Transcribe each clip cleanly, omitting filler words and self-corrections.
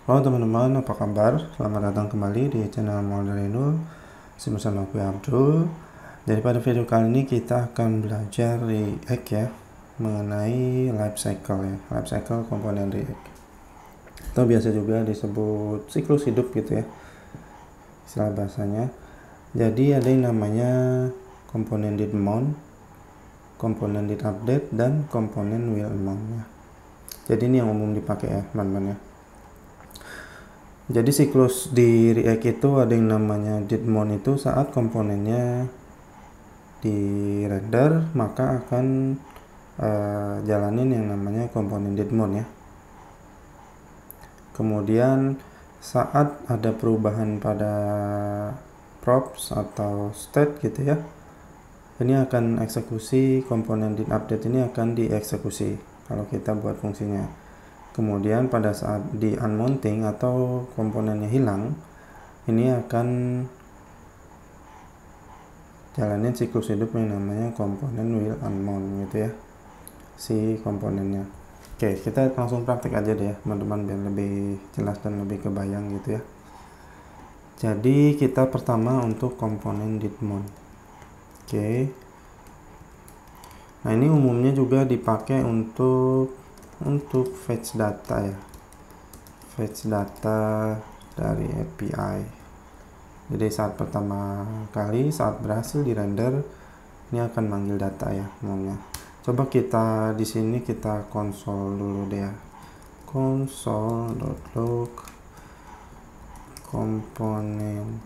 Halo teman-teman, apa kabar? Selamat datang kembali di channel Molderino bersama aku Abdul. Jadi pada video kali ini kita akan belajar React ya, mengenai life cycle ya, life cycle komponen React. Atau biasa juga disebut siklus hidup gitu ya, istilah bahasanya. Jadi ada yang namanya komponen did mount, komponen did update, dan komponen will mount ya. Jadi ini yang umum dipakai ya teman-teman ya. Jadi siklus di React itu ada yang namanya did mount, itu saat komponennya di render maka akan jalanin yang namanya komponen did mount ya. Kemudian saat ada perubahan pada props atau state gitu ya, ini akan eksekusi komponen did update, ini akan dieksekusi kalau kita buat fungsinya. Kemudian pada saat di unmounting atau komponennya hilang, ini akan jalanin siklus hidup yang namanya komponen will unmount gitu ya, si komponennya. Oke, kita langsung praktik aja deh ya teman-teman, biar lebih jelas dan lebih kebayang gitu ya. Jadi kita pertama untuk komponen did mount. Oke, nah ini umumnya juga dipakai untuk fetch data ya, fetch data dari API. Jadi saat pertama kali saat berhasil di render, ini akan manggil data ya umumnya. Coba kita di sini kita konsol dulu deh ya, console.log komponen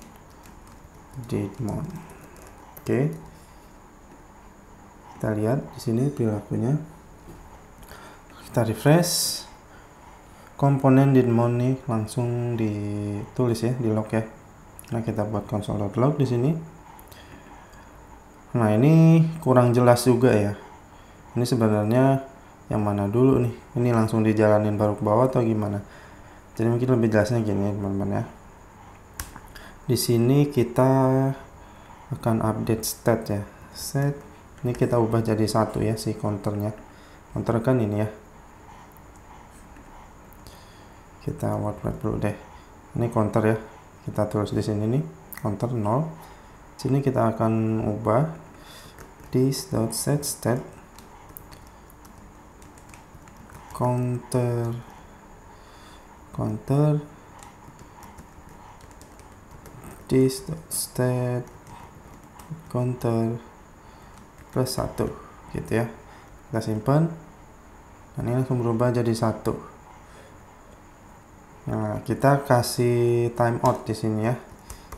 did mount. Oke, kita lihat di sini perilakunya. Kita refresh, komponen did mount nih langsung ditulis ya di log ya. Nah kita buat console.log di sini. Nah ini kurang jelas juga ya. Ini sebenarnya yang mana dulu nih? Ini langsung dijalanin baru ke bawah atau gimana? Jadi mungkin lebih jelasnya gini teman-teman ya. Di sini kita akan update state ya. Set ini kita ubah jadi 1 ya si counternya. Counter kan ini ya. Kita word dulu deh. Ini counter ya. Kita tulis di sini nih counter 0. Sini kita akan ubah this.set state counter this.state counter plus 1 gitu ya. Kita simpan. Dan ini langsung berubah jadi 1. Nah, kita kasih timeout di sini ya.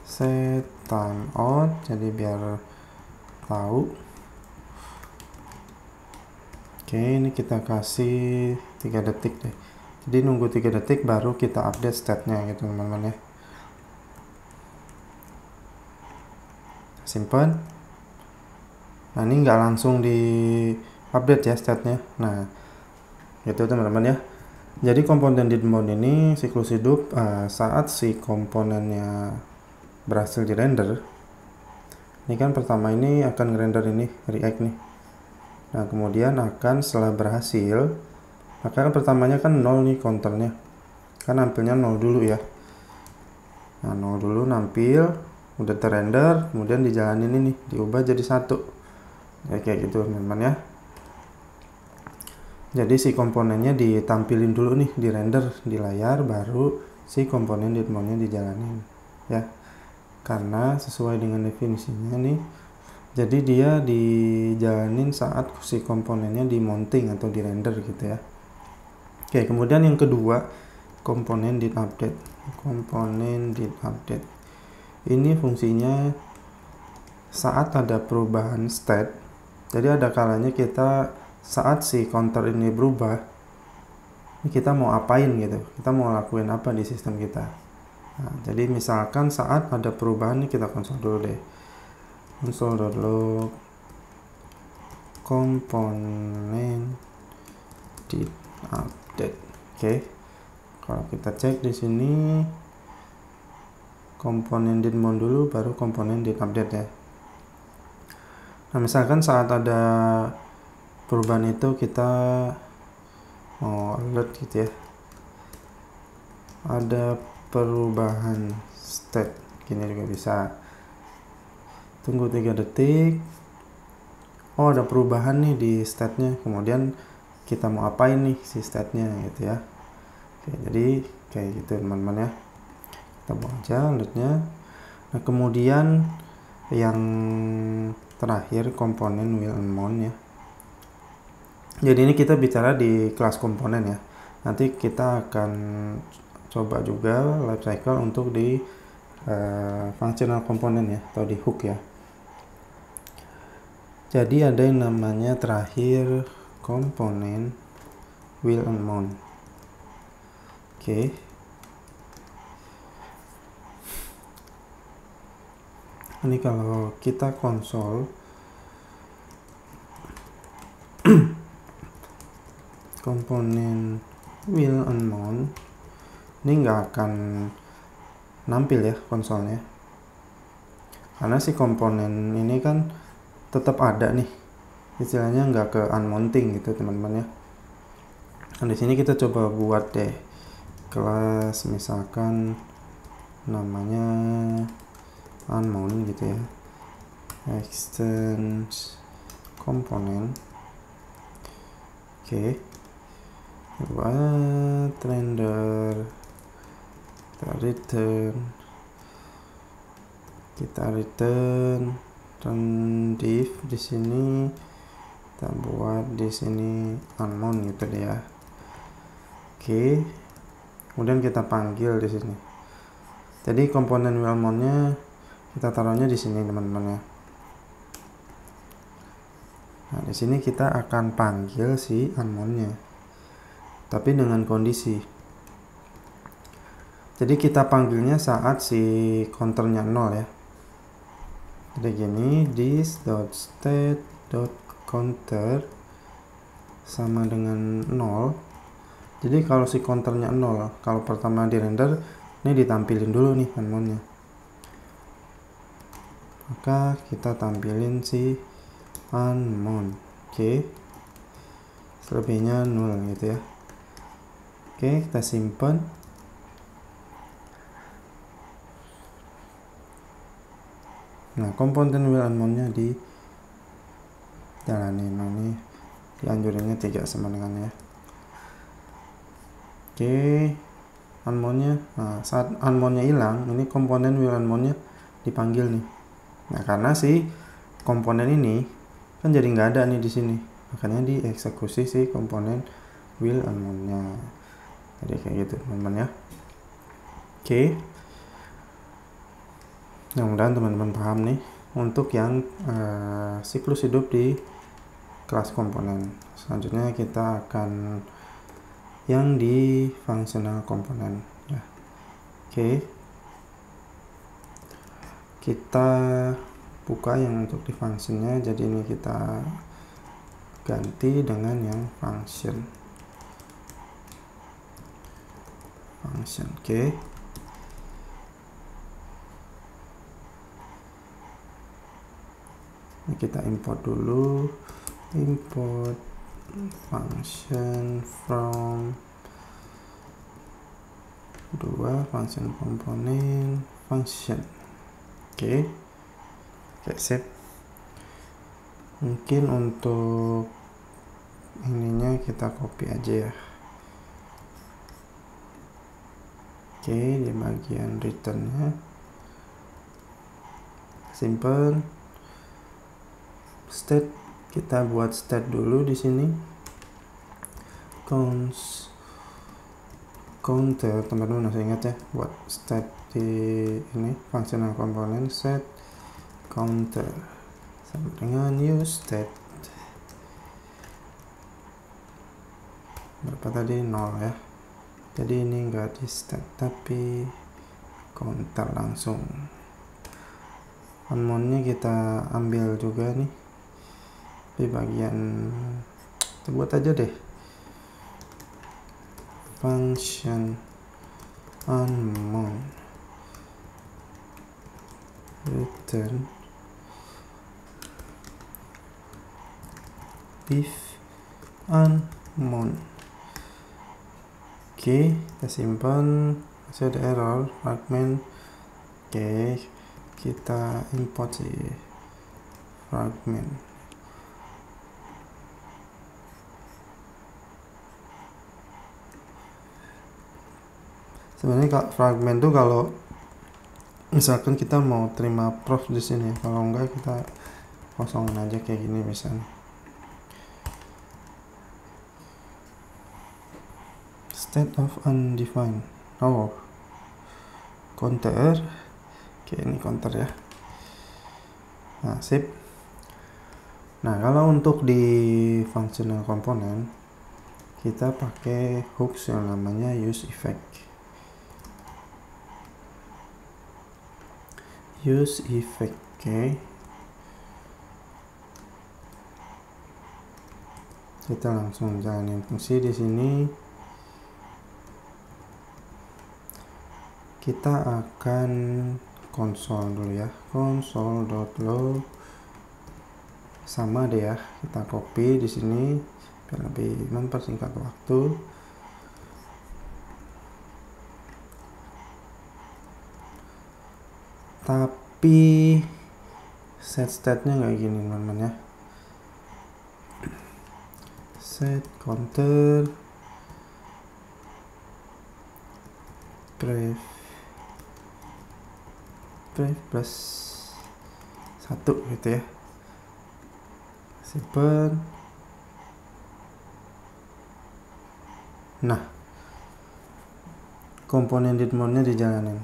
Set timeout, jadi biar tahu. Oke, ini kita kasih 3 detik deh. Jadi nunggu 3 detik baru kita update state-nya gitu teman-teman ya. Simpan. Nah, ini nggak langsung di update ya state-nya. Nah, gitu teman-teman ya. Jadi komponen did mount ini siklus hidup saat si komponennya berhasil di render. Ini kan pertama ini akan ngerender ini React nih. Nah kemudian akan setelah berhasil, maka kan pertamanya kan 0 nih counternya, kan nampilnya 0 dulu ya. Nah 0 dulu nampil, udah terrender, kemudian dijalanin ini diubah jadi 1 ya, kayak gitu teman-teman ya. Jadi si komponennya ditampilin dulu nih di render di layar, baru si komponen did mount-nya dijalanin ya. Karena sesuai dengan definisinya nih, jadi dia dijalanin saat si komponennya di mounting atau di render gitu ya. Oke, kemudian yang kedua komponen did update. Komponen did update ini fungsinya saat ada perubahan state. Jadi ada kalanya kita saat si counter ini berubah, ini kita mau apain gitu, kita mau lakuin apa di sistem kita. Nah, jadi misalkan saat ada perubahan nih, kita konsol dulu deh, console.log komponen did update. Oke, kalau kita cek di sini komponen did mount dulu baru komponen did update ya. Nah misalkan saat ada perubahan itu kita mau alert gitu ya, ada perubahan state, gini juga bisa. Tunggu 3 detik. Oh, ada perubahan nih di state-nya, kemudian kita mau apain nih si state-nya gitu ya. Oke, jadi kayak gitu teman-teman ya. Kita buang aja load-nya. Nah, kemudian yang terakhir komponen will and mount ya. Jadi ini kita bicara di kelas komponen ya. Nanti kita akan coba juga life cycle untuk di functional komponen ya, atau di hook ya. Jadi ada yang namanya terakhir komponen will and mount. Oke. Ini kalau kita konsol komponen will and mount, ini nggak akan nampil ya konsolnya, karena si komponen ini kan tetap ada nih, istilahnya nggak ke unmounting gitu teman-teman ya. Nah, di sini kita coba buat deh kelas misalkan namanya unmount gitu ya, extends komponen. Oke, buat render, kita return dan div di sini kita buat di sini unmount gitu deh ya. Oke, kemudian kita panggil di sini. Jadi komponen will mount-nya kita taruhnya di sini teman-teman ya. Nah, di sini kita akan panggil si unmount-nya, tapi dengan kondisi. Jadi kita panggilnya saat si counternya 0 ya. Jadi gini, this.state.counter sama dengan 0. Jadi kalau si counternya 0, kalau pertama di render, ini ditampilin dulu nih unmount-nya. Maka kita tampilin si unmount. Oke. Selebihnya 0 gitu ya. Oke, kita simpan. Nah, komponen will unmount-nya di jalanin. Nah, ini dianjurinnya 3 sama dengan ya. Oke, unmount-nya. Nah, saat unmount-nya hilang, ini komponen will unmount-nya dipanggil nih. Nah, karena si komponen ini kan jadi nggak ada nih di sini, makanya dieksekusi si komponen will unmount-nya. Jadi kayak gitu teman-teman ya. Oke. Nah, mudah-mudahan teman-teman paham nih untuk yang siklus hidup di kelas komponen. Selanjutnya kita akan yang di functional komponen ya. Oke. Kita buka yang untuk di functionnya, jadi ini kita ganti dengan yang function. Oke. Ini kita import dulu, import function from 2 function komponen function. Oke, save. Mungkin untuk ininya kita copy aja ya. Oke, di bagian returnnya simple state, kita buat state dulu di sini. Counter, teman-teman harus ingat ya, buat state di ini functional component set counter sama dengan use state. Berapa tadi? 0 ya. Jadi ini enggak di state tapi counter langsung. Unmount-nya kita ambil juga nih di bagian, kita buat aja deh function unmount return if unmount. Oke, kita simpan. masih ada error fragment. Oke, kita import si fragment. Sebenarnya fragment tuh kalau misalkan kita mau terima prof di sini, kalau enggak kita kosongin aja kayak gini misalnya. State of undefined. Oh, counter. Oke, ini counter ya. Nah, sip. Nah, kalau untuk di functional component kita pakai hooks yang namanya use effect. Use effect, oke. Kita langsung jalanin fungsi di sini. Kita akan console dulu ya, console.log sama deh ya, kita copy di sini biar lebih mempersingkat waktu. Tapi set state-nya nggak gini teman-teman ya. Set counter pref plus 1 gitu ya. Simpen. Nah, komponen didmon-nya dijalanin,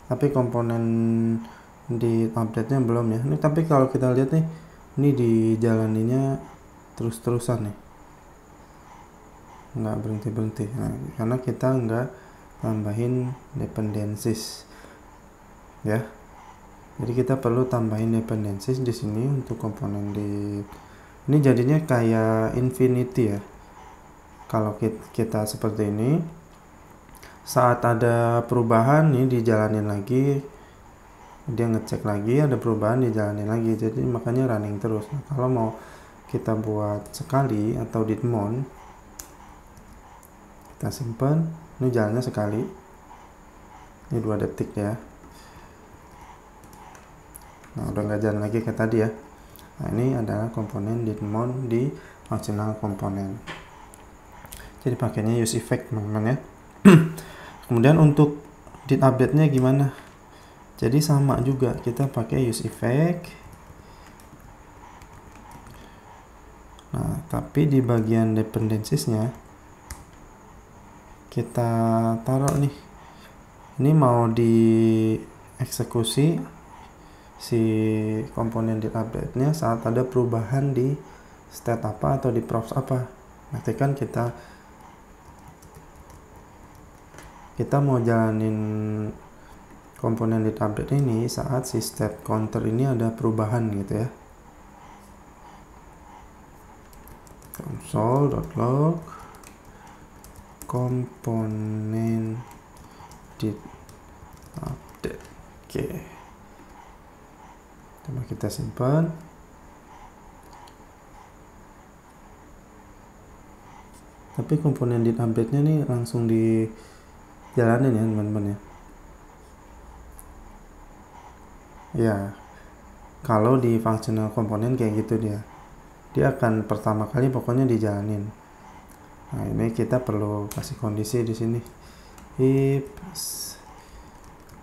tapi komponen di update-nya belum ya. Ini tapi kalau kita lihat nih, ini dijalaninya terus-terusan nih, nggak berhenti-berhenti. Nah, karena kita nggak tambahin dependencies ya. Jadi kita perlu tambahin dependencies di sini untuk komponen di ini, jadinya kayak infinity ya. Kalau kita seperti ini, saat ada perubahan nih dijalanin lagi, dia ngecek lagi, ada perubahan dijalanin lagi, jadi makanya running terus. Nah, kalau mau kita buat sekali atau didmon, kita simpan, ini jalannya sekali, ini 2 detik ya. Nah, udah nggak jalan lagi kayak tadi ya. Nah, ini adalah komponen didmon di functional component. Jadi pakainya use effect teman-teman ya. Kemudian untuk did update-nya gimana? Jadi sama juga, kita pakai use effect. Nah, tapi di bagian dependencies-nya kita taruh nih. Ini mau dieksekusi si komponen did update-nya saat ada perubahan di state apa atau di props apa. Nanti kan kita mau jalanin komponen did update ini saat si state counter ini ada perubahan gitu ya. Console.log komponen did update. Oke. Coba kita simpan. Tapi komponen did update-nya nih langsung dijalanin ya teman-teman ya. Ya, kalau di functional komponen kayak gitu dia akan pertama kali pokoknya dijalanin. Nah, ini kita perlu kasih kondisi di sini. If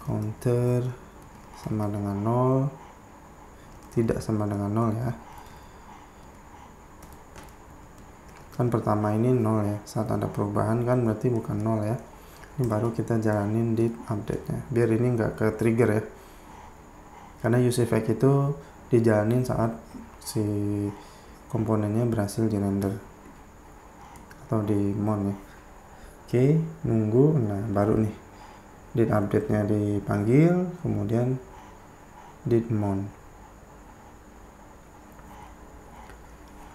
counter sama dengan 0, tidak sama dengan 0 ya. Kan pertama ini 0 ya, saat ada perubahan kan berarti bukan 0 ya. Ini baru kita jalanin di update-nya, biar ini nggak ke trigger ya. Karena use effect itu dijalanin saat si komponennya berhasil di render atau di mount ya. Oke, nunggu. Nah, baru nih did update-nya dipanggil, kemudian did mount.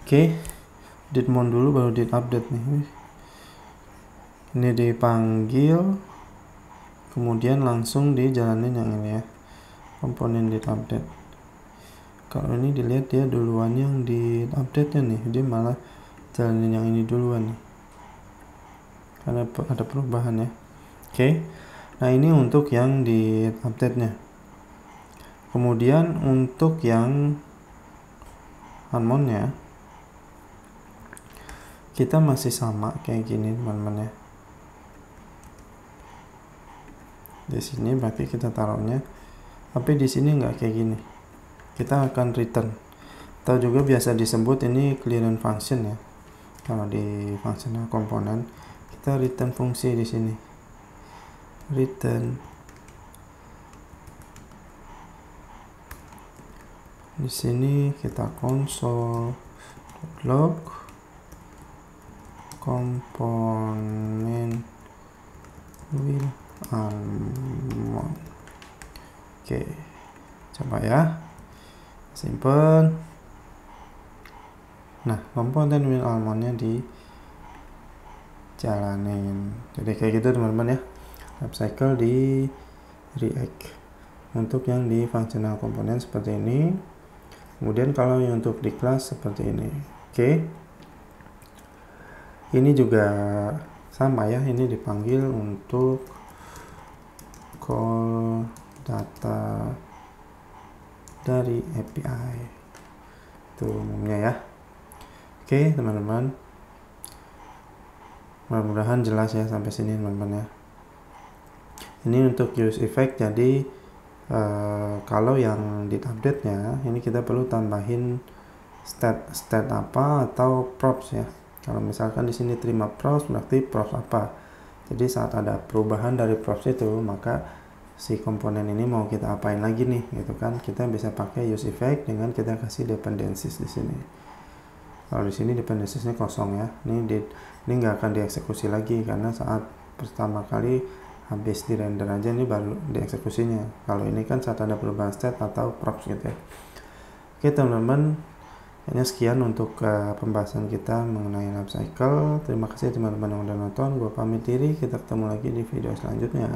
Oke, did mount dulu baru did update nih. Ini dipanggil, kemudian langsung dijalanin yang ini ya, komponen did update. Kalau ini dilihat dia duluan yang di update-nya nih, dia malah jalanin yang ini duluan nih, karena ada perubahan ya. Oke. Nah, ini untuk yang di update-nya. Kemudian untuk yang Harmon-nya kita masih sama kayak gini teman-teman ya. Di sini berarti kita taruhnya, tapi di sini nggak kayak gini. Kita akan return, atau juga biasa disebut ini clearance function ya. Kalau di functional component kita return fungsi di sini. Return di sini kita console.log komponen will Harmon. Oke, coba ya, simpen. Nah, komponen will Harmon-nya dijalanin. Jadi kayak gitu teman-teman ya, life cycle di React untuk yang di functional component seperti ini. Kemudian kalau yang untuk di kelas seperti ini. Oke, ini juga sama ya, ini dipanggil untuk call data dari API itu umumnya ya. Oke teman-teman, mudah-mudahan jelas ya sampai sini teman-teman ya. Ini untuk use effect. Jadi kalau yang di update nya ini kita perlu tambahin state apa atau props ya. Kalau misalkan di sini terima props, berarti props apa. Jadi saat ada perubahan dari props itu, maka si komponen ini mau kita apain lagi nih gitu kan. Kita bisa pakai use effect dengan kita kasih dependencies di sini. Kalau di sini dependensiesnya kosong ya. Ini nggak akan dieksekusi lagi karena saat pertama kali habis di render aja ini baru dieksekusinya. Kalau ini kan saat ada perubahan state atau props gitu ya. Oke teman-teman, hanya sekian untuk pembahasan kita mengenai life cycle. Terima kasih teman-teman yang udah nonton. Gue pamit diri, kita ketemu lagi di video selanjutnya.